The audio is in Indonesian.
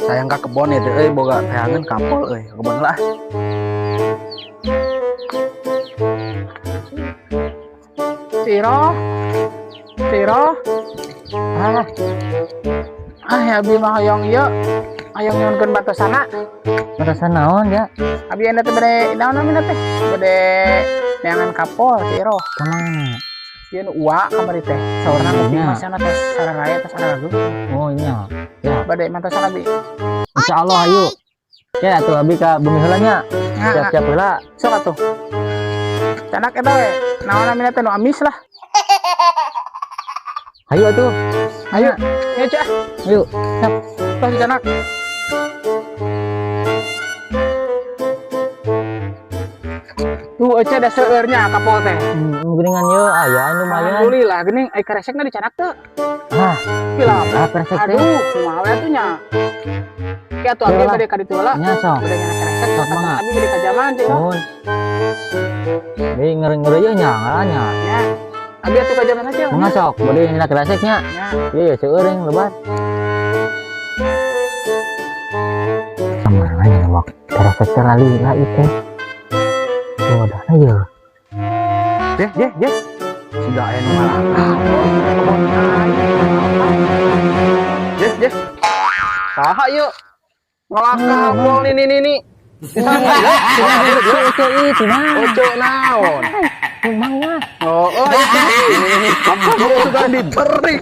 Sayang ka kebon itu boga teangan kapol kebon lah. Tiro, Tiro, ya abi mah hoyong ieu, hoyong nyunkeun batosana. Batasan naon ya? Abi anda teh bade naon namina teh? Bade neangan kapol, Tiro. Kemana? Ieu nu uwa kamari teh. Saurna ngopi Iya. masana teh sararaya teh sararagu. Oh iya. Ya. Bade mantosana abi. Insya Allah ayo. Ya tuh abi ka bumi heula nya. Nah, Siap-siap heula. sok atuh. Canak eta we. Naon namina teh nu amis lah. Ayo tuh. Ayo, ayo cah. Ayo. Siap. Tos si canak. Tuh aja ada seueurnya kapol teh. Geuningan ye aya lumayan. Alhamdulillah geuning ai karesekna di canak teh. Ah, Pilah. persek teh. Aduh, kumaha we atuh nya. Ki atuh abi Yalah. bade ka ditu heula. Nya sok. Bade nyana karesek, Sok kata mangga. abi bade ka jaman teh. Nuhun. Deui ngeri-ngeri ye nya ngaranya. Ya. Abi atuh ka jaman aja. Mangga sok, bade nyana kreseknya. Ya. Ieu seueuring lebat. Sama aja wak. Kresek teh lali lah itu. Wadah aja. Ye. Sudah aya nu ngalah. Ye. Saha yuk? Ngelaka kapol ini. Itu nah. Ojo naon? Emangnya. Oh, ini. Kamu sudah diberi